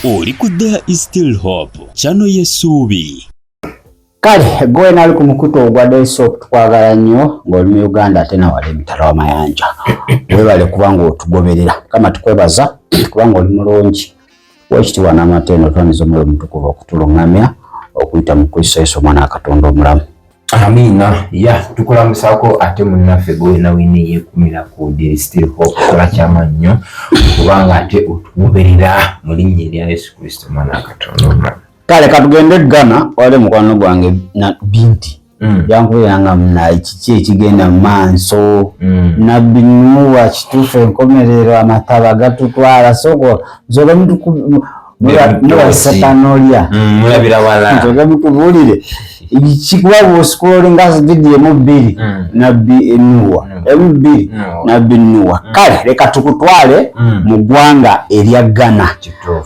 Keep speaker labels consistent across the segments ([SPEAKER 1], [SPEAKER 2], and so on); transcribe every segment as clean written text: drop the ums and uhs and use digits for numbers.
[SPEAKER 1] Oli ku There is Still Hope channel y'essuubi.
[SPEAKER 2] Kale gwe nali ku mukutu ogwa Day Soap tukwagala nnyo ng'oli mu Uganda ate na wali emitala w'amayanja. Weebale kubanga otugoberera kama tukwebaza kubanga oli mulungi. Weekitiibwa n'amatendo twaniza Omwoyo Omutukuvu okutulungamya okuyita mu Kristo Yesu Omwana Katonda omulamu.
[SPEAKER 3] Amina. Tukulamusako ate munnaffe gwe na wini yekumira ku There is Still Hope kola kyamannyo kubanga ate otugoberera mu linnya lya Yesu Kristo Omwana Katonda omulamu.
[SPEAKER 2] Kale katugende Ghana wale mukwano gwange na binti yankubiranga muna kiki ekigenda mu maaso nabbi Nuuwa kituufu enkomerero amataba gatutwala soko zoga mula satanolya
[SPEAKER 3] mulabira wala
[SPEAKER 2] zoga mutubulire ikikuba bw'osikola ngazi video mu bbiri nabbi Nuuwa M2 nabbi Nuuwa. Kale leka tukutwale mu ggwanga erya Ghana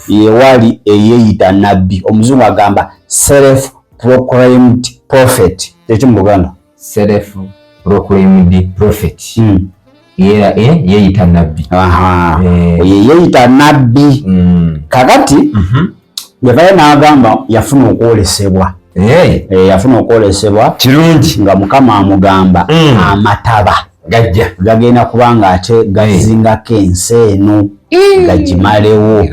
[SPEAKER 2] yewali eyeyita nabbi omuzungu agamba self proclaimed prophet ekyo mu Buganda
[SPEAKER 3] self proclaimed prophet yeyita nabbi
[SPEAKER 2] yeyita nabbi kakati yavayo n'agamba yafuna okwolesebwa yafuna okwolesebwa
[SPEAKER 3] kirungi
[SPEAKER 2] nga Mukama amugamba amataba gagenda kubanga ate gazingako ensi eno gagimalewo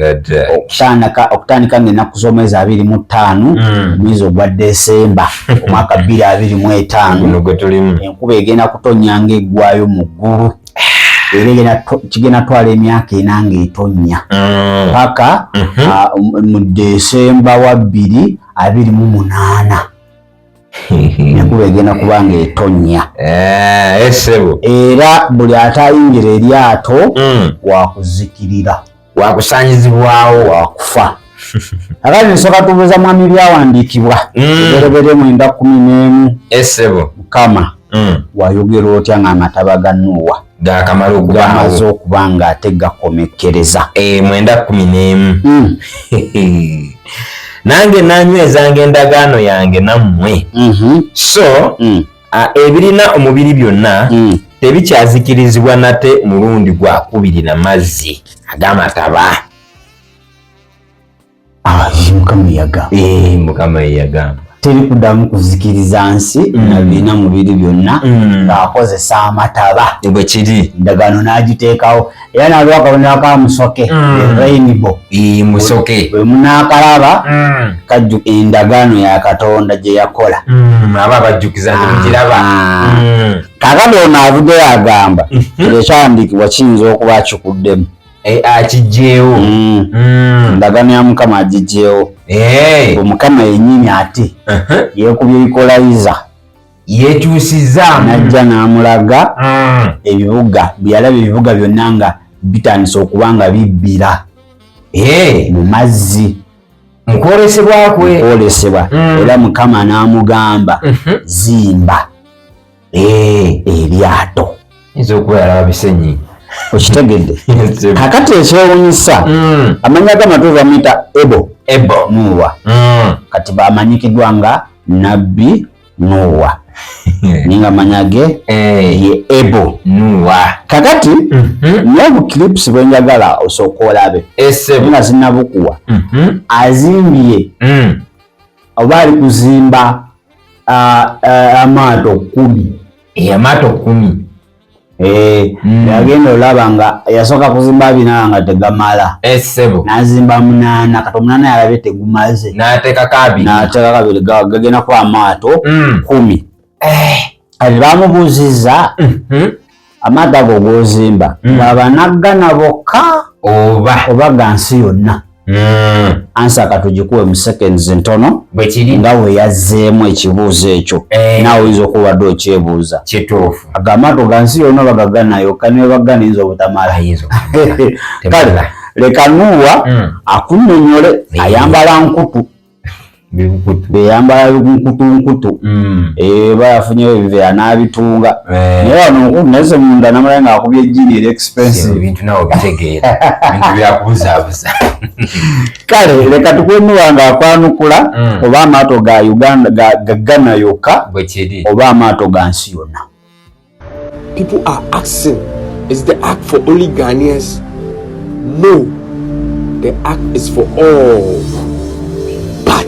[SPEAKER 2] okutandika ng'ennaku z'omwezi 25 omwezi ogwa Desemba omwaka 2025 enkuba egenda kutonnya ng'eggwayo mu ggulu era kigenda twala emyaka 4 ng'etonnya paka mu Desemba wa 2028 enkuba egenda kubanga etonnya era buli atayingira eryato wakuzikirira
[SPEAKER 3] wakusanyizibwawo
[SPEAKER 2] wakufa. Akati nsooka tubuuza mwami byawandiikibwa eberebere 9:11
[SPEAKER 3] essebo
[SPEAKER 2] Mukama wayogera otya ng'amataba ga Nuuwa gamaze okubanga ate gakomekkereza
[SPEAKER 3] 9:11 nange nanywezanga endagaano yange nammwe so ebirina omubiri byonna tebikyazikirizibwa nate mulundi gwa 2 na mazzi ag'amataba. Mukama yagamba
[SPEAKER 2] teri kuddamu kuzikiriza nsi na birina mubiri byonna ng'akozesa amataba
[SPEAKER 3] bwe kiri
[SPEAKER 2] endagaano n'agiteekawo era naliwo akabonero ka musoke rainbow
[SPEAKER 3] musoke
[SPEAKER 2] bwe munaakalaba kajju endagaano ya Katonda gye yakola
[SPEAKER 3] aba bajjukiza ntugiraba
[SPEAKER 2] kakati ono avuddeyo agamba ekyawandiikibwa kiyinza okuba kikuddemu
[SPEAKER 3] akijjeewo
[SPEAKER 2] endagaano ya Mukama agijjeewo Omukama yennyini ate yeekubye ikolayiza
[SPEAKER 3] yeekyusiza
[SPEAKER 2] najja n'amulaga ebibuga byalaba ebibuga byonna nga bitandise okuba nga bibbira mu mazzi
[SPEAKER 3] mu kwolesebwa kwe
[SPEAKER 2] era Mukama n'amugamba zimba eryato
[SPEAKER 3] okuba yalaba bisenyi
[SPEAKER 2] okitegedde. Kakati ekyewuunyisa amanya g'amatuufu bamuyita Ebo Nuuwa kati bamanyikiddwa nga nabbi Nuuwa ninga amanya ge ye Ebo
[SPEAKER 3] Nuuwa.
[SPEAKER 2] Kakati niyo bukilipusi bwenjagala osooka olabe nga sinnabukuwa azimbye oba ali kuzimba amaato
[SPEAKER 3] 10
[SPEAKER 2] yagenda olaba nga yasooka kuzimba 4 nga tegamala n'azimba 8 kati 8 yalabye tegumaze
[SPEAKER 3] n'ateekako 2
[SPEAKER 2] gagenda kuba amaato 10 kati bamubuuzizza amaato ago g'ozimba ng'aba naggana bokka oba ga nsi yonna ansa katugikuwe mu seconds ntono nga we yazzeemu ekibuuzo ekyo naawe oyinza okubadde okyebuuza
[SPEAKER 3] kituufu
[SPEAKER 2] agamaato ga nsi yonna bagaganayo kane bagana yinza obutamala kale leka Nuuwa akunnyonnyole ayambala nkutu beyambala nkutu bayafunyewo ebiveera n'abitunga naye wano nkutu naye munda namulaye ng'akubye ejjini era expensive
[SPEAKER 3] ebintu nawe bitegeera ebintu byakubuzaabuza.
[SPEAKER 2] Kale leka tukwe Nuuwa ng'akwanukula oba amaato ga Uganda ga Ghana yokka oba amaato ga nsi yonna.
[SPEAKER 4] People are asking, is the act for only Ghanaians? No. the ark is for all, but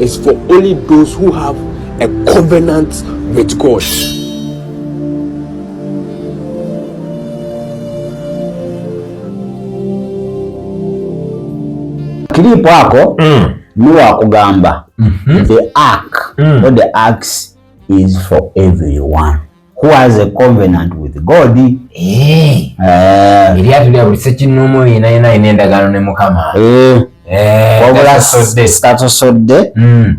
[SPEAKER 4] it's for only those who have a covenant with God.
[SPEAKER 2] Kilipo ako Noah kugamba the ark or the arks is for everyone who has a covenant with God.
[SPEAKER 3] Iliatu lya buli kinumu ina endagaano ne Mukama.
[SPEAKER 2] Wabula sitatosodde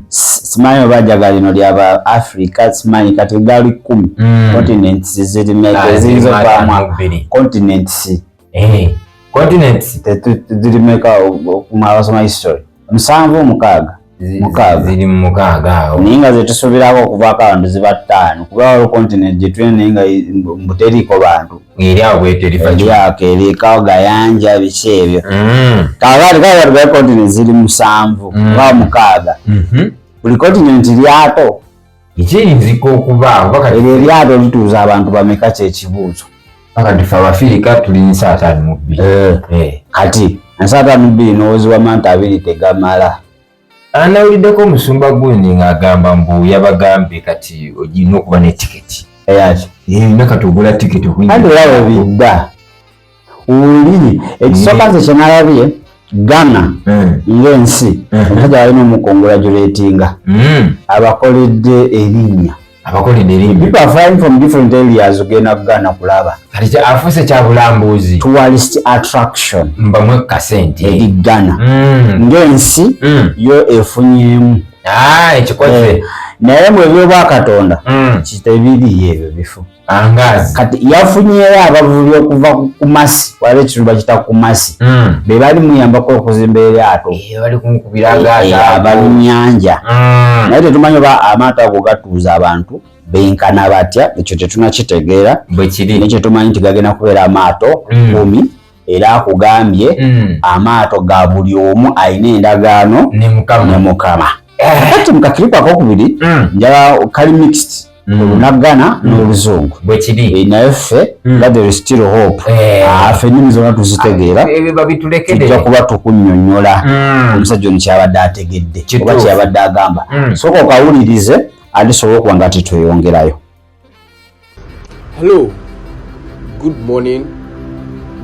[SPEAKER 2] simanyi oba jaga lino lyaba Africa simanyi kati gali 10 continents zirimeka ezizo kwamu continents
[SPEAKER 3] continents
[SPEAKER 2] zirimeka okumabasoma history 7 mukaaga
[SPEAKER 3] ziri mu mukaaga
[SPEAKER 2] ninga zetusobirako okuvaako abantu ziba 5 kuba waliwo continent gyetulina ninga mbuteriiko bantu eryako erikawo gayanja biki ebyo kakati tugaye continent ziri 7 oba 6 buli continent lyato
[SPEAKER 3] ekiyinzika okubaawo
[SPEAKER 2] eryo eryato lituuza abantu bameka kyekibuuzo
[SPEAKER 3] kakati fe Abafirika tuli 52
[SPEAKER 2] kati 52 n'owoziwa mantu 2 tegamala.
[SPEAKER 3] Anawuliddeko omusumba gundi ng'agamba mbu yabagambye kati ogirina okuba ne tiketi
[SPEAKER 2] eyaki
[SPEAKER 3] nakati ogula tiketi
[SPEAKER 2] kandi olaba bidda uli ekisooka ze kyenalabye Ghana ng'ensi omusajja balina omukongratulatinga abakoledde erinnya people are flying from different areas ogenda Ghana kulaba
[SPEAKER 3] kati afuuse kyabulambuuzi
[SPEAKER 2] tourist attraction
[SPEAKER 3] mbamwe kasente
[SPEAKER 2] eri Ghana ng'ensi yo efunyeemu
[SPEAKER 3] ekikoze
[SPEAKER 2] naye mu ebyobwakatonda kitebiri ebyo bifo
[SPEAKER 3] angazi
[SPEAKER 2] kati yafunyeyo abavubi okuva ku Masi waliwo ekitundu bakita ku Masi be bali muyambako okuzimba eryato
[SPEAKER 3] bali kumukubira agaata
[SPEAKER 2] abali nnyanja naye tetumanyi oba amaato ago gatuuza abantu benkana batya ekyo tetunakitegeera
[SPEAKER 3] bwe kiri
[SPEAKER 2] nekyo tumanyi nti gagenda kubeera amaato 10 era akugambye amaato ga buli omu alina endagaano
[SPEAKER 3] ne Mukama
[SPEAKER 2] kati mukakiripa akokubiri njala kali mixed Olunagana n'Oluzungu
[SPEAKER 3] bwe kiri
[SPEAKER 2] naye ffe nga there is still hope ffe ennimi zonna tuzitegeera tujja kuba tukunnyonnyola omusajja ono kyabadde ategedde oba kyabadde agamba sooka okawulirize ate sobola okuba nga tetweyongerayo.
[SPEAKER 4] Hello, good morning,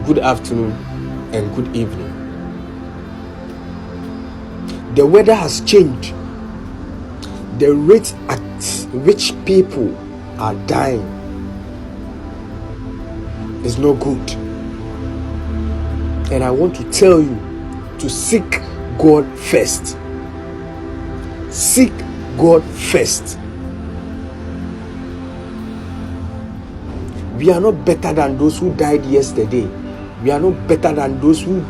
[SPEAKER 4] good afternoon and good evening. The weather has changed. The rate at which people are dying is not good. And I want to tell you to seek God first. Seek God first. We are not better than those who died yesterday. We are not better than those who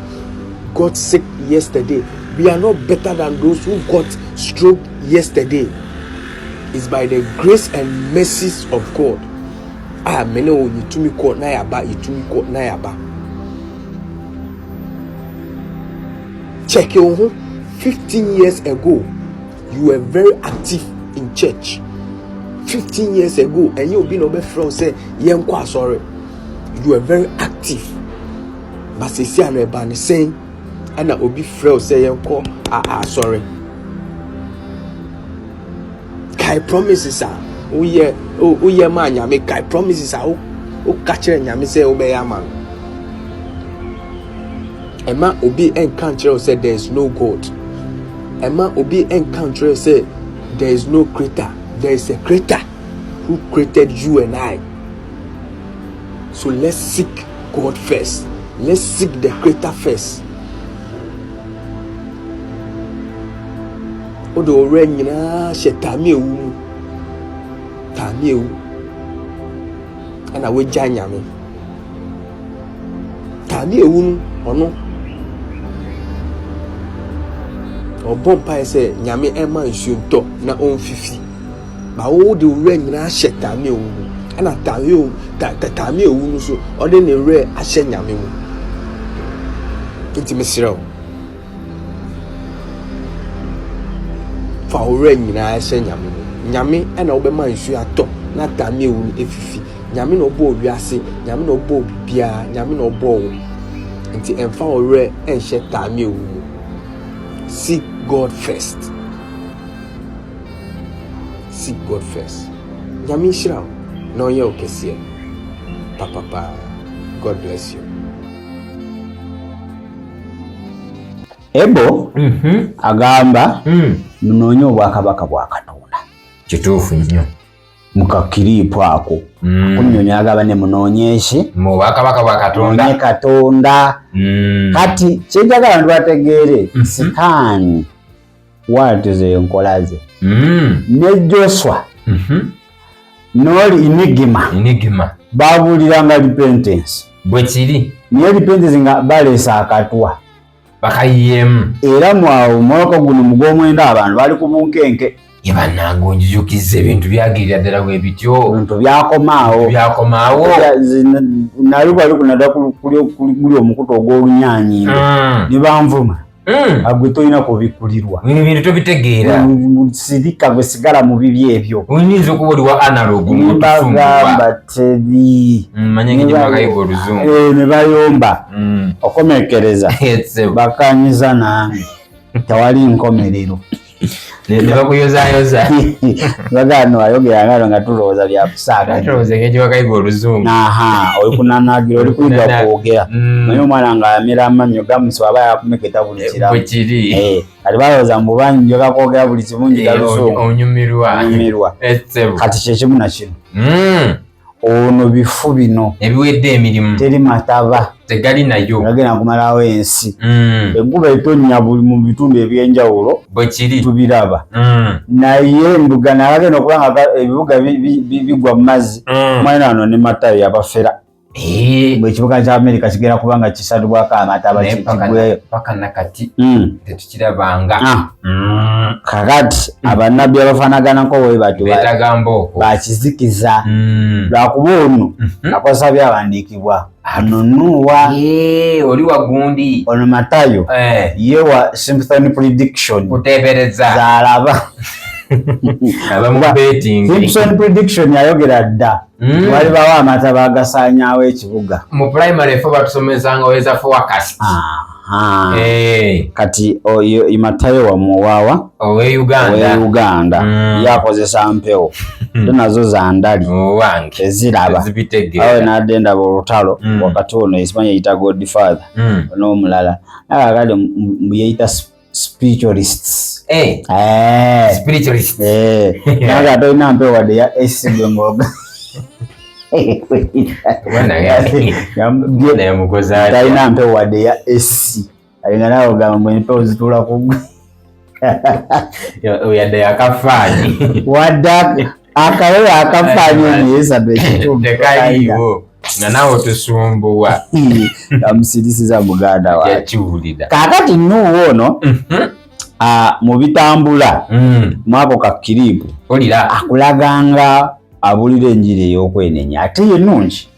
[SPEAKER 4] got sick yesterday. We are not better than those who got stroke yesterday. It's by the grace and mercies of God. Mene o yitumi ko na yaba, yitumi ko na yaba. Check your home. 15 years ago, you were very active in church. 15 years ago, and you've been over from say, sorry. You were very active. But say, I'm a saying, and I will be frail say, sorry. Kai promises are, oh yeah, man, ya make Kai promises are, catch it, and say, obey a man. Emma Obi encounter said there is no God. Emma Obi encounter said there is no creator. There is a creator who created you and I. So let's seek God first. Let's seek the creator first. Odo renyina shetami ewu. Tami ewu. Ana we janyame. Tami ewu ono. Obompa say nyame ema nsuonto na onfifi. Ba wo de ure nyina hye tame ewu. Ana tame ewu no so ode ne ure ahye nyame mu. Nti mesirawo. Fa ure nyina ahye nyame mu. Nyame ana obema nsu ato na tame ewu no efifi. Nyame na obo owiase, nyame na obo bibia, nyame na obo wo. nti emfa ore enhye taame ewu mu. Seek God first. Seek God first. Nyame shira na onye okese. Papa. God bless you.
[SPEAKER 2] Ebo agamba munonye obwakabaka bwa Katonda.
[SPEAKER 3] Kituufu nnyo.
[SPEAKER 2] Mukakiripo ako. Kunnyonya agaba ne munonyeshe
[SPEAKER 3] mu bwakabaka bwa Katonda.
[SPEAKER 2] Ne Katonda. Kati kyejagala abantu bategeere Sitaani watize enkolaze. Ne Joshua noli Enigma babuliranga repentance.
[SPEAKER 3] Bwe kiri
[SPEAKER 2] Niye repentance nga balesa akatwa
[SPEAKER 3] bakayiyemu.
[SPEAKER 2] Era mwawo mwaka guno mugomwenda abantu bali ku bunkenke.
[SPEAKER 3] Yebanango njukize ebintu byagirira ddala bwe bityo.
[SPEAKER 2] Ebintu byakomaawo. Nali bali kunada kuli omukutu ogw'olunyaanyimbe. Ne banvuma. Agwe toyina kubikulirwa.
[SPEAKER 3] Ebintu tobitegeera.
[SPEAKER 2] Sirika gwe sigala mu bibi ebyo.
[SPEAKER 3] Oyinza okuba oli wa analog
[SPEAKER 2] ng'otufumbwa. Tebi.
[SPEAKER 3] Manye ng'egye bakayiga oluzungu.
[SPEAKER 2] Ne bayomba. Okomekereza. Bakanyiza nange. Tewali nkomerero.
[SPEAKER 3] Ne bakuyozayoza.
[SPEAKER 2] Bagano ayogera ngalo nga tulowooza bya kusaaga.
[SPEAKER 3] Tulowooza ng'egye bakayiga oluzungu.
[SPEAKER 2] Oli kunanagira oli kuyiga kwogera. Naye omwana ng'amira amannyo gamusi waba yakumeketa buli kiramu.
[SPEAKER 3] Bwe kiri.
[SPEAKER 2] Kati balowooza mu bangi njoga kwogera buli kirungi ga luzungu.
[SPEAKER 3] Onyumirwa.
[SPEAKER 2] Kati kyekimu na kino. Ono bifu bino
[SPEAKER 3] ebiwedde emirimu
[SPEAKER 2] teri mataba
[SPEAKER 3] tegali nayo
[SPEAKER 2] agenda kumalawo ensi. Enkuba etonnya buli mu bitundu ebyenjawulo
[SPEAKER 3] bwe kiri
[SPEAKER 2] tubiraba. Naye Mbuga nabagenda okuba nga ebibuga bigwa mu mazzi. Mwana wano ne Matayo yabafera. Ekibuga kya Amerika kigenda kuba nga kisalibwako amataba kigweyo
[SPEAKER 3] paka nakati tetukirabanga.
[SPEAKER 2] Kakati abannabbi abafaanaganako bwe batyo bakizikiza lwakuba ono akosa byawandiikibwa. Ano Nuwa
[SPEAKER 3] oli wagundi
[SPEAKER 2] ono Matayo yewa Simpson prediction
[SPEAKER 3] kuteebereza
[SPEAKER 2] zaalaba. Simpson prediction yayogera dda walibawo amataba agasaanyaawo ekibuga.
[SPEAKER 3] Mu primary fo batusomesanga weza forecast.
[SPEAKER 2] Kati Matayo wa muwawa
[SPEAKER 3] owe
[SPEAKER 2] Uganda yakozesa mpewo nazo za ndali eziraba awe nadenda olutalo wakati ono Isipanya yita Godfather n'omulala akakade mbuyita spiritualists.
[SPEAKER 3] Spiritualists.
[SPEAKER 2] Naga toyina mpewo wadde ya esigwe ngoga talina mpewo wadde ya esi alinganawo gamba mpewo zitula kugwe
[SPEAKER 3] yadde yakafaanyi
[SPEAKER 2] wadde akawe akafaanyi eneyesabe
[SPEAKER 3] tekaliiwo nga nawe tusumbuwa
[SPEAKER 2] amusirisiza Buganda wa
[SPEAKER 3] yakiwulira.
[SPEAKER 2] Kakati Nuuwo ono mu bitambula mwako kakiribu akulaganga abulira enjiri ey'okwenenya ate ye nungi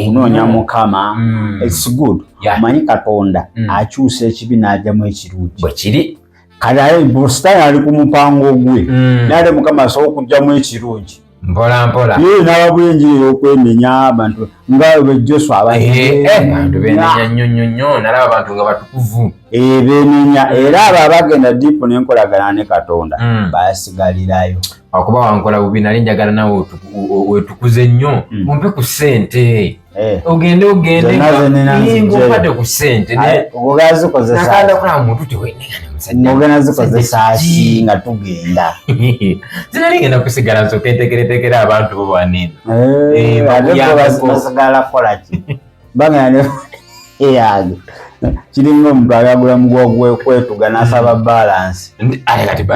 [SPEAKER 2] kunoonya Mukama. It's good. Manyi Katonda akyusa ekibi n'ajjamu ekirungi
[SPEAKER 3] bwe kiri.
[SPEAKER 2] Kati aye Sitaani ali ku mupango gwe naye Mukama asobola okugjamu ekirungi
[SPEAKER 3] mpola mpola.
[SPEAKER 2] Ye n'ababula enjiri ey'okwenenya abantu nga bwe Joshua
[SPEAKER 3] abantu beenenya nnyo nalaba abantu nga batukuvu
[SPEAKER 2] beenenya era abo abagenda diipu n'enkolagana ne Katonda basigalirayo.
[SPEAKER 3] Okuba wankola bubi nali njagala nawe wetukuze nnyo mumpe ku ssente ogende ng'opadde ku ssente nakanda kulaba muntu
[SPEAKER 2] ogenda zikozesa ki nga tugenda
[SPEAKER 3] zinali ngenda kusigala nsooka entekeretekera abantu bo banene
[SPEAKER 2] basigala kukola ki bagenda eyage kiringa omuntu ayagula muguwa gwekwetuga n'asaba balansi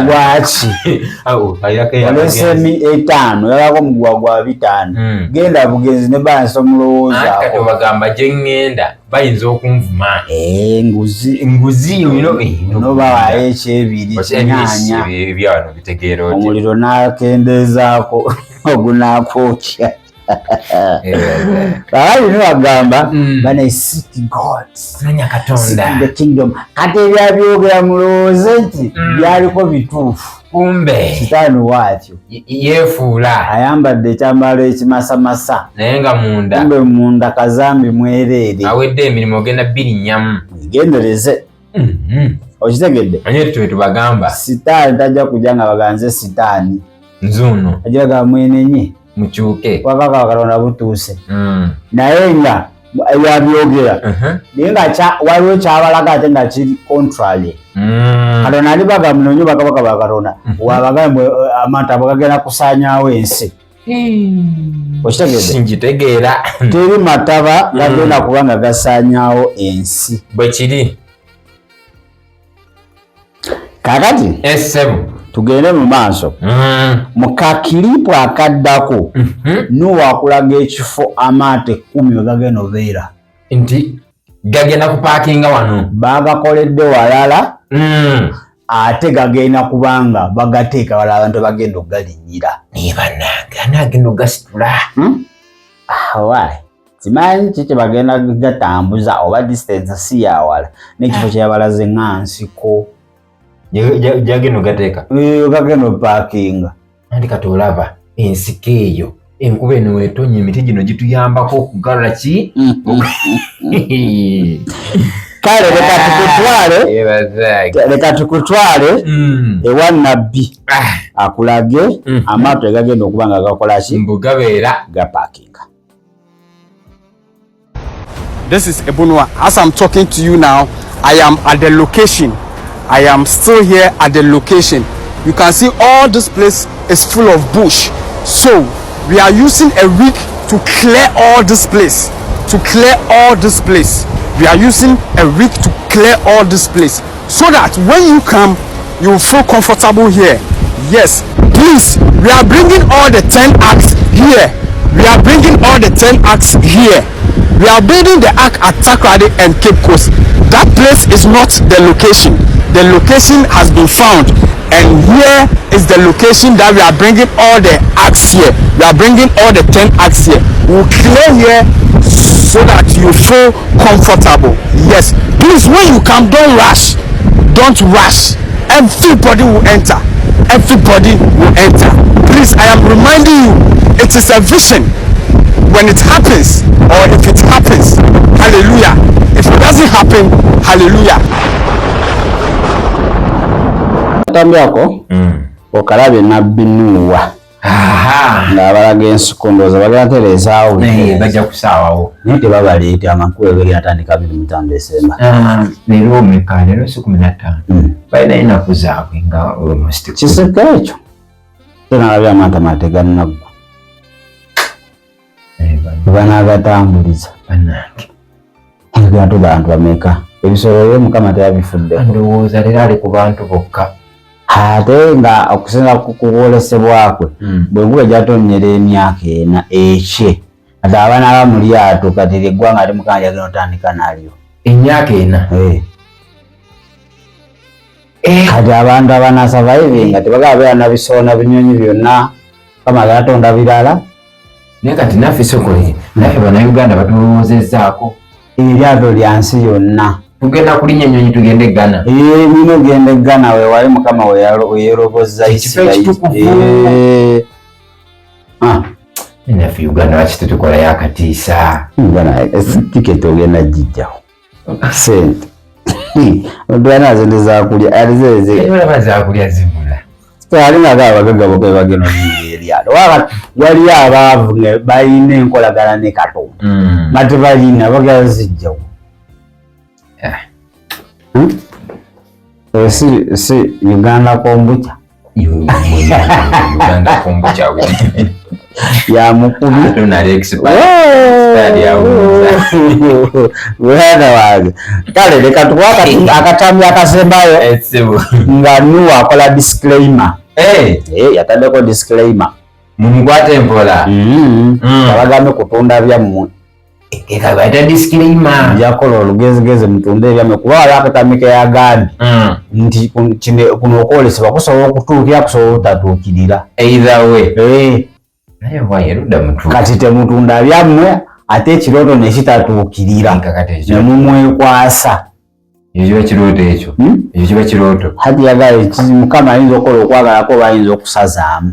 [SPEAKER 2] lwaki olwesemi 5 yalako muguwa gwa 5 genda bugenzi ne balansi omulowooza
[SPEAKER 3] kati obagamba gye ŋŋenda bayinza okunvuma
[SPEAKER 2] nguzi nobawayo ekyebiri
[SPEAKER 3] byano bitegeera
[SPEAKER 2] omuliro n'akendeezaako ogunaakwokya Bali ni wagamba bana seek God.
[SPEAKER 3] Nanya Katonda.
[SPEAKER 2] The kingdom. Kati byabyoga mulowooze nti byaliko bituufu.
[SPEAKER 3] Kumbe.
[SPEAKER 2] Sitaani watyo.
[SPEAKER 3] Yefuula.
[SPEAKER 2] Ayambadde ekyambalo ekimasamasa.
[SPEAKER 3] Naye nga munda.
[SPEAKER 2] Kumbe munda kazambi mwereere.
[SPEAKER 3] Awedde emirimu ogenda bbiri nnyamu.
[SPEAKER 2] Gendereze. Okitegedde?
[SPEAKER 3] Anye tuwe tubagamba.
[SPEAKER 2] Sitaani tajja kujja nga baganze sitaani.
[SPEAKER 3] Nzuuno.
[SPEAKER 2] Ajaga mwenenye.
[SPEAKER 3] Mukyuke.
[SPEAKER 2] Wakaka Katonda butuuse. Naye nga yabyogera. Naye nga waliwo kyabalaga ate nga kiri contrary. Katonda alibaga munonyo bakabaka ba Katonda. Wabagambe amanta abagagenda kusaanyaawo ensi. Okitegedde?
[SPEAKER 3] Sinkitegeera.
[SPEAKER 2] Teri mataba gagenda kuba nga gasaanyaawo ensi.
[SPEAKER 3] Bwe kiri.
[SPEAKER 2] Kakati
[SPEAKER 3] Essebu.
[SPEAKER 2] Tugende mu maaso. Mu kakiripu akaddako Nuwa akulaga ekifo amaato 10 we gagenda obeera.
[SPEAKER 3] Nti gagenda kupaakinga wano.
[SPEAKER 2] Bagakoledde walala ate gagenda kubanga bagateeka wala abantu bagenda okugalinyira.
[SPEAKER 3] Naye bannange agenda ogasitula.
[SPEAKER 2] Why? Simanyi kiki bagenda gatambuza oba distance si ya wala. N'ekifo kyabalaze ŋansiko.
[SPEAKER 3] Jageno gateeka.
[SPEAKER 2] Gagenda opaakinga.
[SPEAKER 3] Andi kati olaba ensiko eyo. Enkuba eno wetonye emiti gino gituyambako okugalula ki?
[SPEAKER 2] Kale leka tukutwale ewa nabbi akulage amaato gagenda okuba nga gakola ki?
[SPEAKER 3] Mbugabeera
[SPEAKER 2] gapaakinga.
[SPEAKER 5] This is Ebunwa. As I'm talking to you now, I am at the location. I am still here at the location. You can see all this place is full of bush. So we are using a rig to clear all this place. We are using a rig to clear all this place so that when you come, you will feel comfortable here. Yes, please, we are bringing all the 10 acts here. We are building the ark at Takoradi and Cape Coast. That place is not the location. The location has been found, and here is the location that we are bringing all the acts here. We are bringing all the 10 acts here. We'll clear here so that you feel comfortable. Yes, please, when you come, don't rush. Everybody will enter. Please, I am reminding you, it is a vision. When it happens, or if it happens, hallelujah. If it doesn't happen, hallelujah.
[SPEAKER 2] Tambyako okalabe nabbi Nuwa ng'abalaga ensiko ndowooza bagenda terezaawo
[SPEAKER 3] bajja kusaawawo
[SPEAKER 2] naye tebabaleeta amakulu egenda atandika 25 Desemba.
[SPEAKER 3] Leero omeka leero si 15 balina ennaku zaabwe nga
[SPEAKER 2] kiseke ekyo tenalabye amaato amate gannaggwa banagatambuliza
[SPEAKER 3] bannange
[SPEAKER 2] egatu bantu bameka ebisolo bye Mukama teyabifudde
[SPEAKER 3] ndowooza leero ali ku bantu bokka
[SPEAKER 2] ate nga okusinga kukwolesebwakwe bwe nkuba gyatonyera emyaka 4 ekye ate abaana aba mu lyato kati eggwanga ate Mukama lyagenda otandika nalyo
[SPEAKER 3] emyaka 4
[SPEAKER 2] kati abantu abanasavaivinga tebagaba beera na bisolo na binyonyi byonna Mukama gatonda birala.
[SPEAKER 3] Naye kati naffe sokole naffe bannayuganda batulowoozezaako
[SPEAKER 2] eryato lyansi yonna
[SPEAKER 3] tugenda kulinnya ennyonyi tugende e Ghana.
[SPEAKER 2] Bino genda e Ghana wewali Mukama weyeroboza Isirayiri.
[SPEAKER 3] Naffe Uganda lwaki tetukolayo akatiisa?
[SPEAKER 2] Tiketi ogenda gijjawo sente odwana zente zakulya
[SPEAKER 3] alaba zakulya zibula
[SPEAKER 2] alinaga abagagga bokwe bagenda omuyiga eryato waliyo abaavu nga balina enkolagana ne Katonda nga tebalina bagenda zijjawo. Si Uganda kombucha
[SPEAKER 3] Uganda kombucha
[SPEAKER 2] ya mukubi
[SPEAKER 3] tunali expert
[SPEAKER 2] wehana wage kale leka tukwaka akatambi akasembayo nga Nuwa akola disclaimer yataddeko disclaimer
[SPEAKER 3] mumukwate mpola
[SPEAKER 2] abagambe kutunda byammwe
[SPEAKER 3] ekabaita disclaimer
[SPEAKER 2] yakola olugezigezi mutunde ebyammwe kuba wali akatambi keyagambye nti kuno okwolesebwa kusobola okutuukira kusobola obutatuukirira
[SPEAKER 3] either way naye wayeruda mutu
[SPEAKER 2] kati temutunda byammwe ate ekirooto ne kitatuukirira ne mumwekwasa.
[SPEAKER 3] Ekyo kiba kirooto ekyo. Ekyo kiba kirooto.
[SPEAKER 2] Hati yagala Mukama ayinza okukola okwagalako oba ayinza okusazaamu.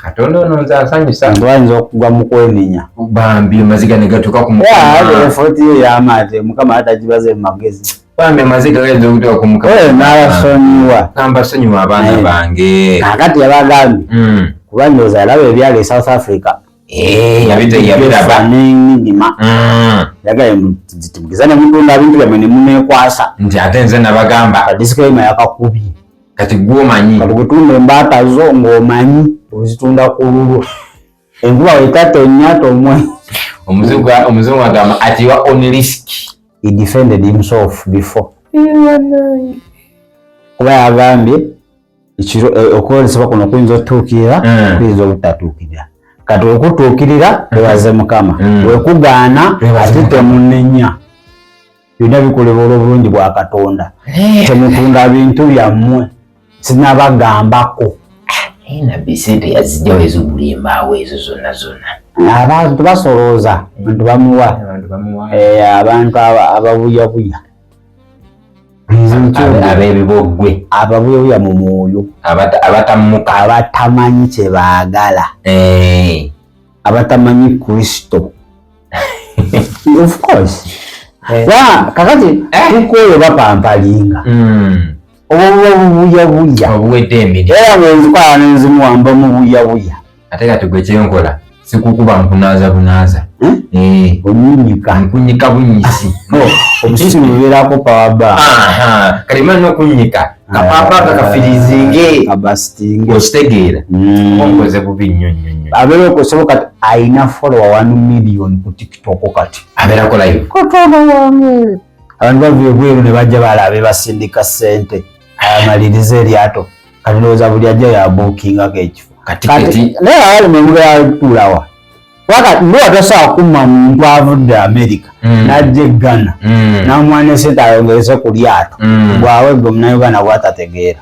[SPEAKER 3] Katonda ono nze ansanyusa.
[SPEAKER 2] Abantu bayinza okugwa mu kwenenya.
[SPEAKER 3] Bambi amaziga ne gatuuka ku Mukama.
[SPEAKER 2] Efooti ye y'amaate Mukama atagibaze mu magezi.
[SPEAKER 3] Bambi amaziga gayinza okutuuka ku Mukama.
[SPEAKER 2] N'abasonyiwa.
[SPEAKER 3] Kambasonyiwa abaana bange.
[SPEAKER 2] Kakati yabagambye kuba ndowooza yalaba ebyali e South Africa.
[SPEAKER 3] Yabiraba
[SPEAKER 2] n'enyima yagaye mugeza ne mutunda ebintu byammwe ne muneekwasa
[SPEAKER 3] nti ate nze nabagamba
[SPEAKER 2] disclaimer yakakubye
[SPEAKER 3] kati gw'omanyi
[SPEAKER 2] kati gutunda embaata zo ng'omanyi ozitunda ku lulwo enkuba wetatonnya tomwe.
[SPEAKER 3] omuzungu agamba at your own risk.
[SPEAKER 2] He defended himself before kuba yagambye okwolesebwa kuno kuyinza okutuukirira kuyinza obutatuukirira. Kati okutuukirira webaze Mukama wekugaana ate temunenya byonna bikolebwa olw'obulungi bwa Katonda. Temutunda bintu byammwe sinabagambako.
[SPEAKER 3] Nabbi sente yazijjawo ez'obulimbawo ezo zonna zonna.
[SPEAKER 2] Abantu basolooza abantu bamuwa abantu ababuyabuya
[SPEAKER 3] ab'ebibogwe
[SPEAKER 2] ababuyabuya mu mwoyo abatamanyi kye baagala abatamanyi Kristo. Of course kakati tukoyo bapampalinga obubuyabuya
[SPEAKER 3] obuwedde emiri
[SPEAKER 2] era bwenzikola nenzimuwamba mu buyabuya
[SPEAKER 3] ate kati gwe kyenkola sikukuba nkunaaza bunaaza
[SPEAKER 2] onyunyika
[SPEAKER 3] nkunyika bunyisi
[SPEAKER 2] obususu bubeerako pawaba
[SPEAKER 3] kalima n'okunyika kapapa kakafirizinge
[SPEAKER 2] abasitinge
[SPEAKER 3] okitegeera onkoze bubi nnyo nnyo nnyo
[SPEAKER 2] abeera okusoboka ayina follower 1 million ku TikTok kati
[SPEAKER 3] abeerako live
[SPEAKER 2] Katonda wange abantu bavuye bweru ne bajja balabe basindika ssente amaliriza eryato kati ndowooza buli ajja yabuukingako ekifo
[SPEAKER 3] katiketi
[SPEAKER 2] naye ali memula yatulawa wakati ndo atasobola kumma muntu avudde America n'ajja e Ghana n'amwana sente ayongereze ku lyato bwawe gwe Munnayuganda bw'atategeera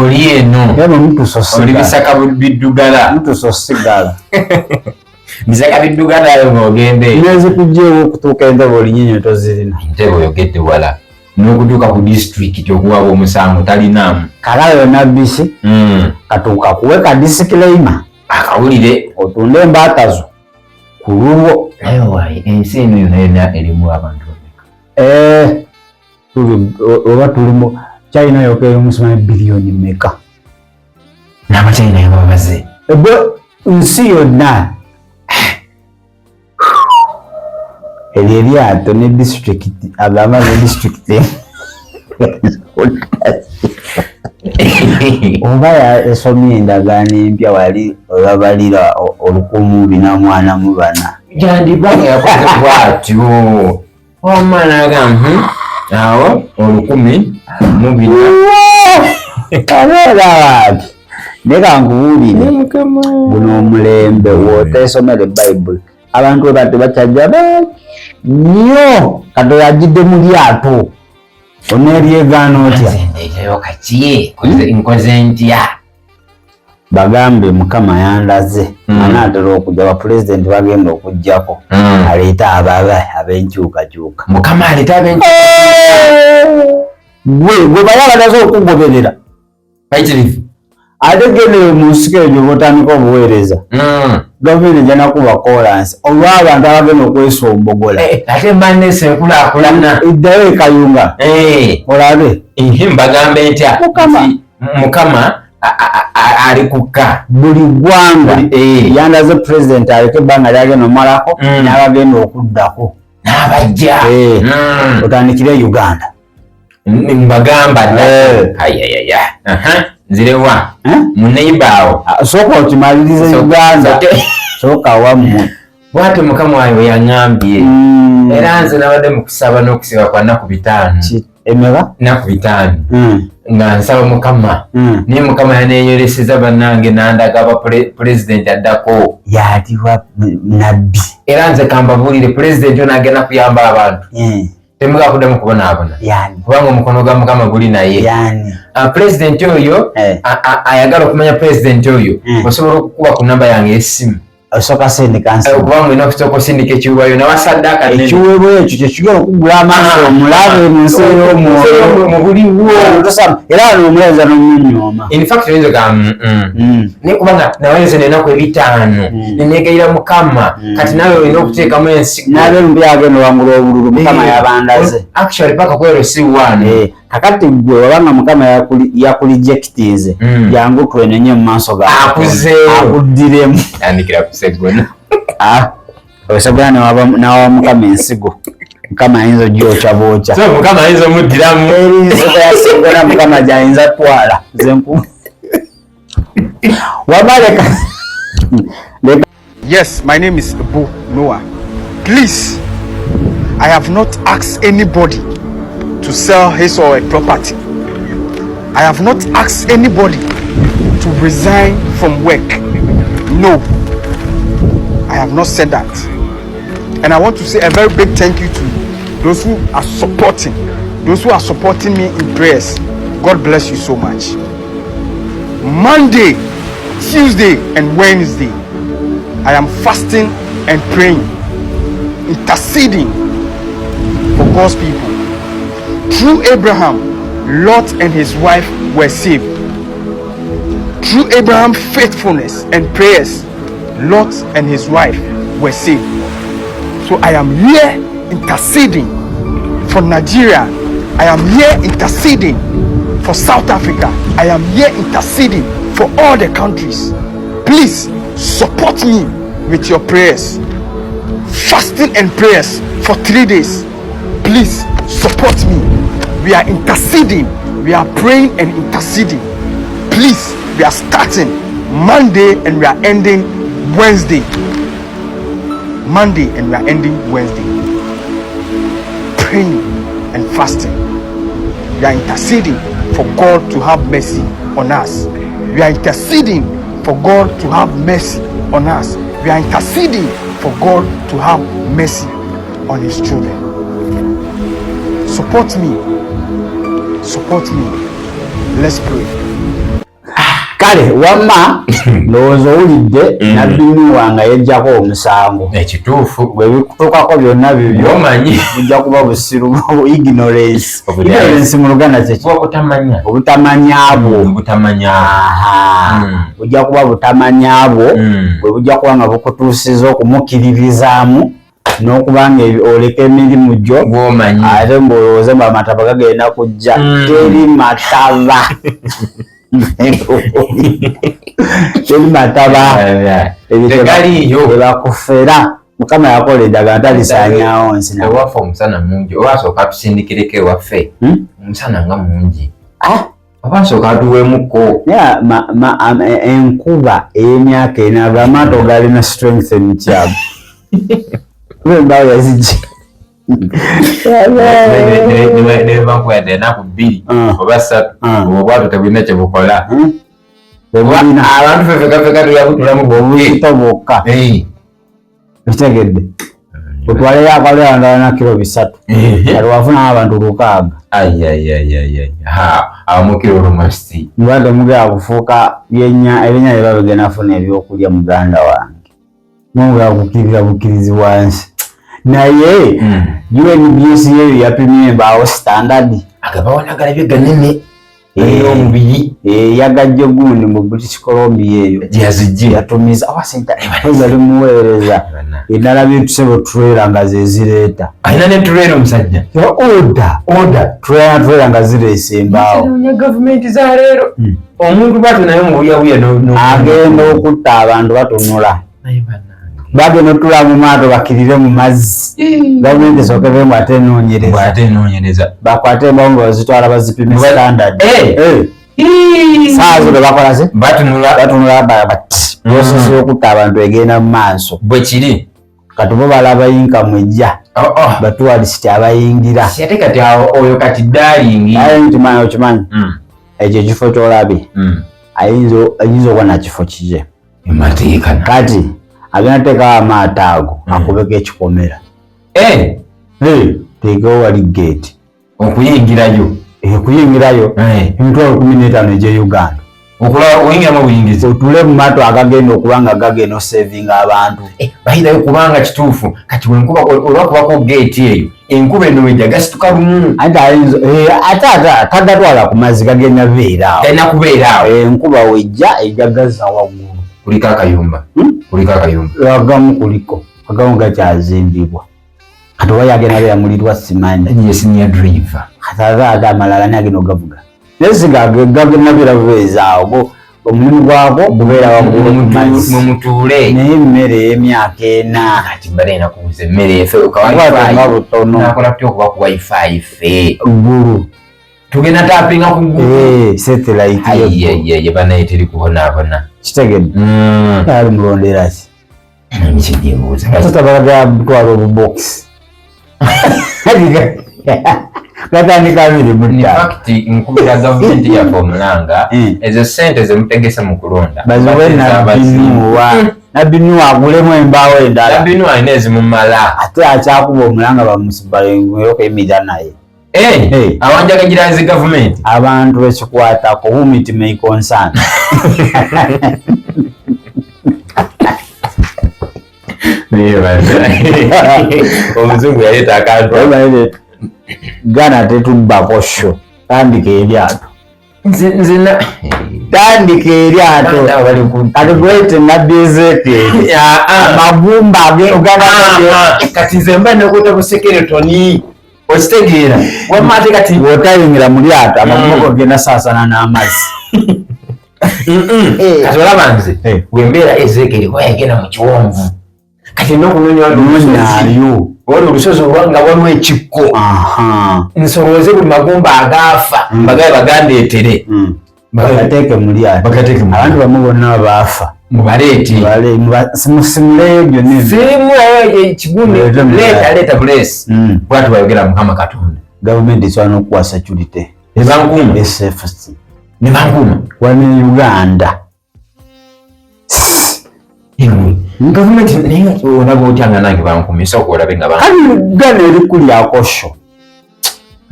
[SPEAKER 3] oli eno oli bisaka biddugala
[SPEAKER 2] mutusosigala
[SPEAKER 3] bisaka biddugala ayo ng'ogende
[SPEAKER 2] nezikugjeewo okutuuka entebe olinyinyo tozirina
[SPEAKER 3] entebe oyogedde wala n'okutuuka ku disitulikiti okuwaba omusango talinaamu
[SPEAKER 2] kala yonna bisi katuuka kuwe ka disclaimer
[SPEAKER 3] akawulire
[SPEAKER 2] otunde embaata zo ku lulwo.
[SPEAKER 3] naye ensi eno yonna erimu abantu
[SPEAKER 2] oba tulimu China yokera omusimanyi biliyoni meka
[SPEAKER 3] n'abachina yabo babaze
[SPEAKER 2] nsi yonna eryato ne district agamba ne district oba yasomye endagaano empya wali olabalira 1,440
[SPEAKER 3] yandibanga yakoze bwatyo omwana agamba awo 1,440
[SPEAKER 2] abeera leka nkubuulire guno omulembe wooteesomere Bible abantu webate bakyajja nnyo Katonda yagidde mu lyato oneeryegaana otya
[SPEAKER 3] nkoze ntya
[SPEAKER 2] bagambe Mukama yandaze anaatera okujja bapulezidenti bagenda okujjako aleeta ab'enkyukakyuka
[SPEAKER 3] Mukama aleeta ab'enkyukakyuka
[SPEAKER 2] gwe bayabadaze okugoberera ate gende mu nsiko ebyo botandika obuweereza gavumenti ejja nakuba kolansi olw'abantu abagenda okwesombogola
[SPEAKER 3] ate mbanese enkulaakulana
[SPEAKER 2] eddayo ekayunga olabe
[SPEAKER 3] mbagambe ntya Mukama ali kukka
[SPEAKER 2] buli ggwanga yandaze pulezidenti aleke ebbanga lyagenda omalako n'abagenda okuddako
[SPEAKER 3] n'abajja
[SPEAKER 2] otandikire Uganda
[SPEAKER 3] mbagamba ayayaya nzirewa muneibawo
[SPEAKER 2] sooka okimalirize Uganda sooka wammwe
[SPEAKER 3] bwate Mukama wayo yaŋŋambye era nze nabadde mu kusaba n'okusiba kwa nnaku 5
[SPEAKER 2] emeka
[SPEAKER 3] nnaku 5 nga nsaba Mukama naye Mukama yaneeyoleseza bannange n'andaga pulezidenti addako
[SPEAKER 2] yaliwa nabbi
[SPEAKER 3] era nze kambabuulire pulezidenti ono agenda kuyamba abantu temuga kuddamu kubona abona
[SPEAKER 2] yani
[SPEAKER 3] kubanga omukono gwa Mukama guli naye
[SPEAKER 2] yani
[SPEAKER 3] president oyo ayagala okumanya president oyo osobola okukuba ku namba yange y'essimu
[SPEAKER 2] osoka sindika
[SPEAKER 3] kubanga ina kusooka osindika ekiweebwayo nawasaddaaka
[SPEAKER 2] ekiweebwayo ekyo kyekigala okugula amaaso omulabe mu nsi y'omwoyo
[SPEAKER 3] mu buliwo
[SPEAKER 2] era n'omulenzi n'omunyooma
[SPEAKER 3] in fact oyinza ga naye kubanga nawenze n'ennaku 5 neneegayira Mukama kati nawe olina okuteekamu ensigo
[SPEAKER 2] n'ab'embi agenda wangula obululu Mukama yabandaze
[SPEAKER 3] actually paka kwero si wane
[SPEAKER 2] kakati gwe wabanga Mukama yakulijectize jangu twenenye mu maaso ga akuddiremu
[SPEAKER 3] andikira kusegona
[SPEAKER 2] osabana nawa Mukama ensigo Mukama ayinza gyocha bocha
[SPEAKER 3] so Mukama ayinza muddiramu
[SPEAKER 2] ensigo yasegona Mukama jayinza twala zenku wabaleka.
[SPEAKER 5] Yes, my name is Abu Noah. Please, I have not asked anybody to sell his or her property. I have not asked anybody to resign from work. No, I have not said that. And I want to say a very big thank you to those who are supporting me in prayers. God bless you so much. Monday, Tuesday, and Wednesday, I am fasting and praying, interceding for God's people. Through Abraham, Lot and his wife were saved. Through Abraham's faithfulness and prayers, Lot and his wife were saved. So I am here interceding for Nigeria. I am here interceding for South Africa. I am here interceding for all the countries. Please support me with your prayers. Fasting and prayers for 3 days. Please support me. We are interceding. We are praying and interceding. Please, we are starting Monday and we are ending Wednesday. Monday and we are ending Wednesday. Praying and fasting. We are interceding for God to have mercy on us. We are interceding for God to have mercy on us. We are interceding for God to have mercy on his children. Support me. Support me. Let's pray.
[SPEAKER 2] Kale wamma ndowooza owulidde nabbi Nuuwa nga yeggyako omusango
[SPEAKER 3] ekituufu
[SPEAKER 2] bwe bikutuukako byonna bibyo
[SPEAKER 3] omanyi
[SPEAKER 2] bujja kuba busiru ignorance mu Luganda obutamanyabwo bujja kuba butamanyabwo bwe bujja kuba nga bukutuusiza okumukkiririzaamu n'okuba nga oleka emirimu gyo ate ng'olowooze mbu amataba gagenda kujja teri mataba teri mataba ebakufera Mukama yakola eddagala talisaanyaawo nsi
[SPEAKER 3] ewaffe omusana mungi oba asooka tusindikireko ewaffe omusana nga mungi oba asooka atuweemuko
[SPEAKER 2] enkuba ey'emyaka enaaga amaato galina strength emikyago embaawo yazijja
[SPEAKER 3] nebankwata enaku 2 oba 3 obwato tebulina kyebukola abantu fefekafeka tuyabutulamu
[SPEAKER 2] bobuzito bwokka ekitegedde otwaleyo akalera ndala na kilo 3 kati wafunamu abantu 6
[SPEAKER 3] abamukiro olumasi
[SPEAKER 2] mubadde mugera kufuuka ebyennya byebabigenda funa ebyokulya muganda wange mugera kukirira bukirizi wansi naye UNBC eyo yapimye embaawo standard
[SPEAKER 3] agabawanagala byeganene omubiri
[SPEAKER 2] yagajja gundi mu British Columbia eyo
[SPEAKER 3] gyazijje
[SPEAKER 2] yatumiza awasenta alimuweereza endala byetusebo trailer nga zezireeta
[SPEAKER 3] alina ne trailer omusajja
[SPEAKER 2] order trailer nga zireesa embaawo
[SPEAKER 3] gavumenti za leero omuntu bwatyo naye mubuyabuya
[SPEAKER 2] agenda okutta abantu batunula bagenda otula mu maato bakirire mu mazzi gavumenti esooke bemu ate enoonyereza bakwate embaawo nga bazitwala bazipime standard saa zino bakola ze batunula bati prosesi y'okutta abantu egenda mu maaso
[SPEAKER 3] bwe kiri
[SPEAKER 2] kati bo balaba yinkamu ejja batuwalisiti abayingira
[SPEAKER 3] ate kati oyo kati dalingi
[SPEAKER 2] okimanyi ekyo ekifo kyolabye ayinza okuba nakifo kije kati agenda teekawo amaato ago akubeko ekikomera teekawo wali gate
[SPEAKER 3] okuyingirayo
[SPEAKER 2] emitwalo 15 egy'Uganda
[SPEAKER 3] oyingiramu obuyingizi
[SPEAKER 2] otule mu maato agagenda okuba nga gagenda osevinga abantu
[SPEAKER 3] bahirayo kubanga kituufu kati wenkuba olwakubako gate eyo enkuba eno wejja gasituka lumu
[SPEAKER 2] ate tagatwala ku mazzi gagenda beeraawo
[SPEAKER 3] talina kubeeraawo
[SPEAKER 2] enkuba wejja ejja gazza waggulu
[SPEAKER 3] kuliko akayumba
[SPEAKER 2] agamu kuliko agamu gakyazimbibwa kati oba yagenda beeramulirwa simanyi
[SPEAKER 3] senior driver
[SPEAKER 2] ate amalala nagenda ogavuga naye sigagenda beerabubeezaawo omulimu gwako gubeera waggulu
[SPEAKER 3] mumutuule
[SPEAKER 2] naye emmere ey'emyaka 4
[SPEAKER 3] kati mbalina kubuza emmere efe nakola tutya okuba ku wifi ffe
[SPEAKER 2] ggulu
[SPEAKER 3] tugenda tapinga ku ggulu
[SPEAKER 2] satellite
[SPEAKER 3] banaye teri kubonaabona
[SPEAKER 2] kitegedde ali mulonderaki
[SPEAKER 3] kibuuza
[SPEAKER 2] tatabalaga butwala obubokisi gatandika 25
[SPEAKER 3] nkubira gavumenti yaffe omulanga ezo sente zemutegese mu kulonda
[SPEAKER 2] baziwe nabbinuwa agulemu embaawo endala
[SPEAKER 3] nabbinuwa alina ezimumala
[SPEAKER 2] ate akyakuba omulanga bamusibayokuyimirira naye
[SPEAKER 3] awanjagagira zi gavumenti
[SPEAKER 2] abantu bekikwatako whom it may concern
[SPEAKER 3] omuzungu yaleeta akantu
[SPEAKER 2] Gana tetubbako sho tandika eryato tandika eryato kati gwete nabbi Ezekiel amagumba
[SPEAKER 3] kati nze mba nekuta busekeretoni okitegeera wamate kati
[SPEAKER 2] wotayingira mu lyato amagumba gogenda saasana n'amazzi
[SPEAKER 3] kati olaba nze wembeera Ezekiel wayagenda mu kiwonvu kati nokunonyayo wali olusozi olwanga waliwo ekikko nsolooze buli magumba agaafa mbagaye bagandeetere
[SPEAKER 2] bagateeke mu lyato abantu bamu bonna baafa
[SPEAKER 3] mubaleete
[SPEAKER 2] simuleeyo gyonna
[SPEAKER 3] zirimu ekigundi leeta bulesi bwatu bayogera Mukama Katonda
[SPEAKER 2] gavumenti esobola n'okuwa security
[SPEAKER 3] nebankuuma
[SPEAKER 2] safety
[SPEAKER 3] nebankuuma
[SPEAKER 2] wali Uganda
[SPEAKER 3] gavumenti naye olaba otyanga nange bankumisa okulabe nga
[SPEAKER 2] Uganda eri kulyako sho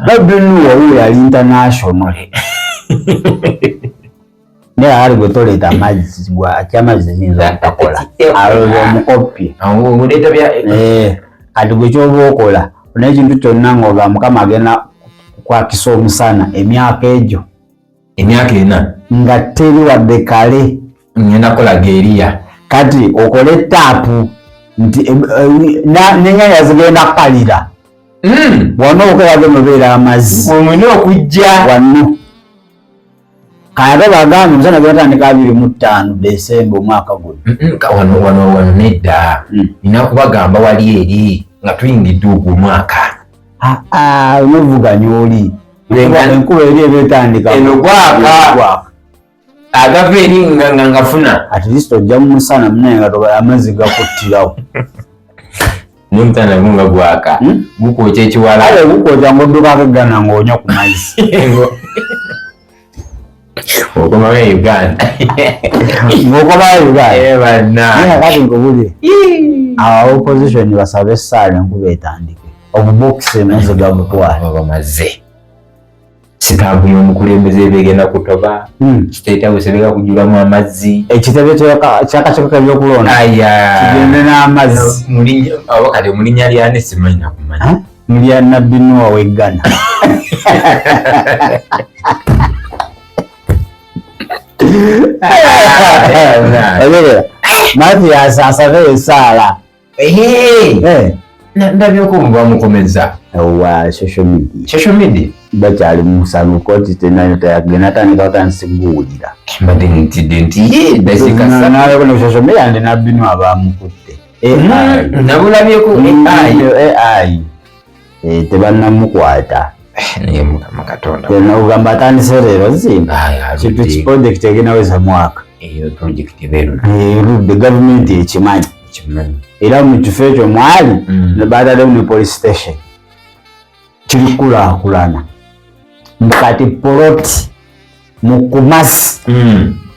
[SPEAKER 2] babbinuwa oyo yali international naye ali gwe toleeta amazzi akyamazzi ziyinza obutakola aloza omukopye kati gwe kyoba okola naye ekintu kyonna ng'oba Mukama agenda kukwakisa omusana emyaka egyo
[SPEAKER 3] emyaka 4
[SPEAKER 2] nga teri wadde kale
[SPEAKER 3] ngenda kolaga eriya
[SPEAKER 2] kati okole taapu nti n'ennyanja zigenda kukalira wano okolage mubeera amazzi
[SPEAKER 3] omwine okujja
[SPEAKER 2] wano kayate bagamba omusana gwatandika 25 Desemba omwaka guno
[SPEAKER 3] wano nedda nina kubagamba wali eri nga tuyingidde ogwo omwaka
[SPEAKER 2] onavuganya oli enkuba eri ebeetandika
[SPEAKER 3] eno gwaka agava eri nga ngafuna
[SPEAKER 2] at least ojja mu musana munaye nga toba amazzi gakuttirawo
[SPEAKER 3] n'omusana gunga gwaka gukwokya ekiwala
[SPEAKER 2] ale gukwokya ng'oddukako eggana ng'onywa ku mazzi
[SPEAKER 3] okomawo e Uganda
[SPEAKER 2] ng'okomawo Uganda naye kati nkubulire awo opposition basaba essaala enkuba etandike obubokisi amazzi gabutwala
[SPEAKER 3] bamaze sitabu y'omukulembeze begenda kutoba state house bega kujulamu amazzi
[SPEAKER 2] ekitebe kyakakiiko k'ebyokulonda kigende n'amazzi
[SPEAKER 3] abakati mulinnya lyane simanyi nakumanya
[SPEAKER 2] mulya nabbi Noah w'eggana Mathias asabe esaala
[SPEAKER 3] ndabyeko mubamukomeza
[SPEAKER 2] wa social media bakyali musalu koti tena tayagenda tandika otansiguwulira
[SPEAKER 3] mbadde ntidde nti
[SPEAKER 2] nawe kuno social media ndi nabbi Noah abamukutte
[SPEAKER 3] nabulabyeko
[SPEAKER 2] AI tebannamukwata
[SPEAKER 3] naye Mukama Katonda
[SPEAKER 2] nogamba atandise leero zimba kintu kiprojekiti eginaweza mwaka
[SPEAKER 3] eyo projekiti beeru
[SPEAKER 2] erudde gavumenti ekimanyi era mu kifo ekyo mwali nebatademu ne police station kirikulaakulana kati poloti mu Kumasi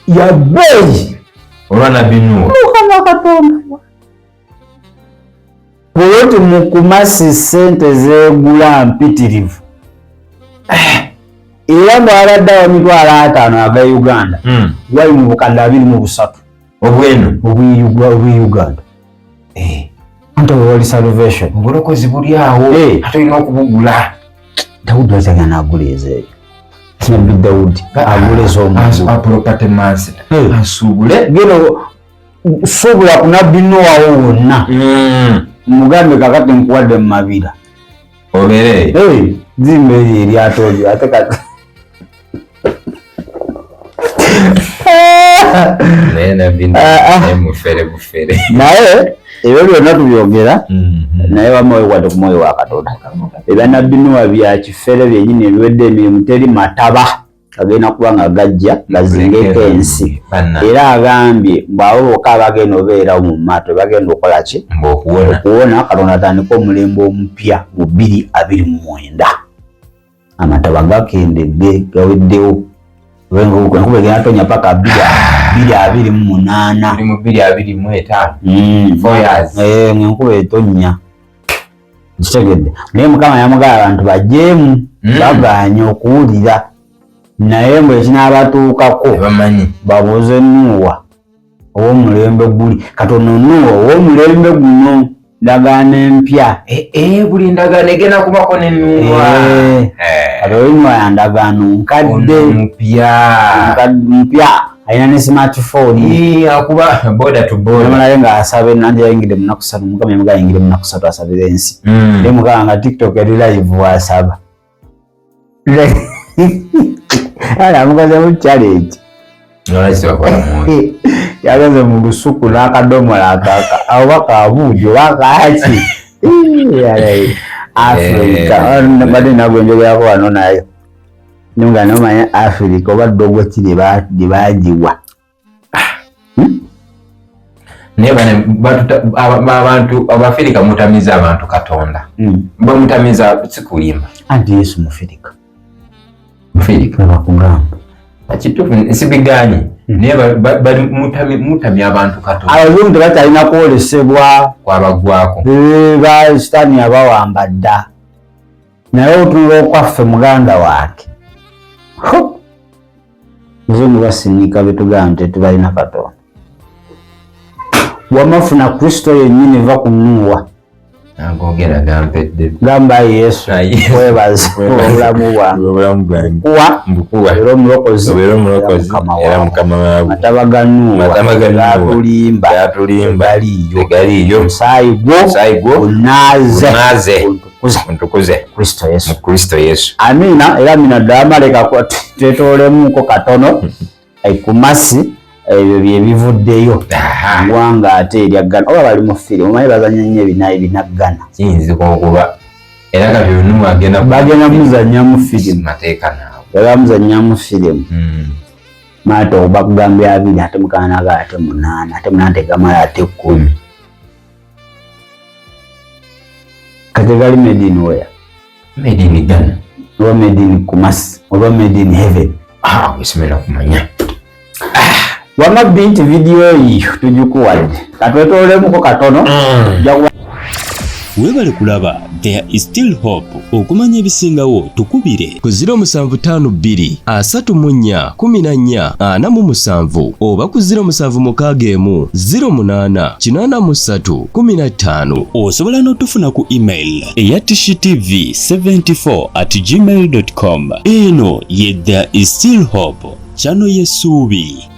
[SPEAKER 2] ya bbeeyi
[SPEAKER 3] olwa nabbi Noah
[SPEAKER 2] Mukama Katonda Puloti mu Kumasi ssente zeegula mpitirivu. Era bw'abadde emitwalo 5 ava Uganda. Wali mu bukadde 23.
[SPEAKER 3] Obweno
[SPEAKER 2] obwi Uganda. Ante wali salvation.
[SPEAKER 3] Obulokozi buli awo. Ate olina okubugula.
[SPEAKER 2] Daudi wazagana aguleze. Kinabbi Daudi aguleze omuntu.
[SPEAKER 3] Property master. Asubule.
[SPEAKER 2] Geno subula kunabbi Noah wonna. Mugambe kakati nkuwadde mu mabira.
[SPEAKER 3] Obere.
[SPEAKER 2] Zimbe eryato lyo ate kati.
[SPEAKER 3] Nena bindi mufere bufere.
[SPEAKER 2] Naye ebyo byonna tubyogera naye bamuwewadde ku mwoyo wa Katonda. Ebyanabbi Noah bya kifere byennyini ebiwedde emirimu teri mataba agenda kuba nga gajja gazingeko ensi. Era agambye bw'abo bokka abagenda obeerawo mu maato bagenda okukola ki? Okuwona Katonda atandika omulembe omupya mu 2029. Amataba gakendedde gaweddewo. Nkube gena tonya paka 2028.
[SPEAKER 3] Muri mu 2025. 4 years.
[SPEAKER 2] Nkube tonya. Kitegedde. Naye Mukama yamugamba abantu bajeemu baganye okuwulira. Naye mbwe kinaabatuukako
[SPEAKER 3] bamanyi
[SPEAKER 2] babuuze Nuuwa ow'omulembe guli. Katonda Nuuwa ow'omulembe guno ndagaano empya.
[SPEAKER 3] Buli ndagaano egenda kubako ne Nuuwa.
[SPEAKER 2] Katono Nuuwa ya ndagaano nkadde mpya. Alina ne smartphone.
[SPEAKER 3] Akuba boda to boda.
[SPEAKER 2] Naye nga asabe nandi yayingidde mu nnaku 3. Mukama yamugaa yingidde mu nnaku 3 asabira ensi. Naye Mukama nga TikTok eri live wasaba. Ala mukaze mu challenge. Yageze mu lusuku n'akadomola akaka. Awo bakabuujo bakaki. Afrika. Bade nagwe njogerako wano nayo. Nunga nomanya Afrika oba dogo kiri bagiwa.
[SPEAKER 3] Naye abantu Abafirika mutamiza abantu Katonda. Bamutamiza sikulimba.
[SPEAKER 2] Anti Yesu Mufirika.
[SPEAKER 3] Mufirika
[SPEAKER 2] bakugamba.
[SPEAKER 3] Akitufu sibiganyi. Naye mutamya abantu Katonda.
[SPEAKER 2] Abazungu tebatalina kwolesebwa
[SPEAKER 3] kwabagwako.
[SPEAKER 2] Ba sitani abawamba dda. Naye otunula okwaffe muganda wake. Muzungu basinika betugamba nti tetubalina Katonda. Wamafuna Kristo yennyini va ku Nuuwa.
[SPEAKER 3] Agogera gampedde.
[SPEAKER 2] Gamba Yesu webaze obulamu bwange. Mbukuwa. Era omulokozi.
[SPEAKER 3] Era Mukama waawe.
[SPEAKER 2] Mataba ga Nuuwa. Gatulimba. Galiyo. Musaayi gwo. Unaaze.
[SPEAKER 3] Ntukuze. Kristo Yesu.
[SPEAKER 2] Amina. Era amina ddala leka twetolemuko katono. Kumasi. Ebyo byebivuddeyo wanga ate eryaggana oba bali mu firimu omanyi bazanya nnyo ebinaggana
[SPEAKER 3] kiyinzika okuba era kati Nuuwa
[SPEAKER 2] bagenda muzanya mu firimu
[SPEAKER 3] mateeka naawe
[SPEAKER 2] bamuzanya mu firimu maata oba kugambya 2 ate Mukama aga ate 8 ate 8 tegamala ate 10 kati gali made in where?
[SPEAKER 3] Made in Ghana
[SPEAKER 2] oba made in Kumasi oba made in heaven
[SPEAKER 3] wisimera kumanya
[SPEAKER 2] Wamabbi nti video eyo tugikuwadde katwetolemuko katono.
[SPEAKER 1] Weebale kulaba There is Still Hope. Okumanya ebisingawo tukubire ku 0752 34 14 47 oba ku 0761 08 83 15. Osobola n'otufuna ku email eya tishitv74@gmail.com. Eno ye There is Still Hope, channel y'essuubi.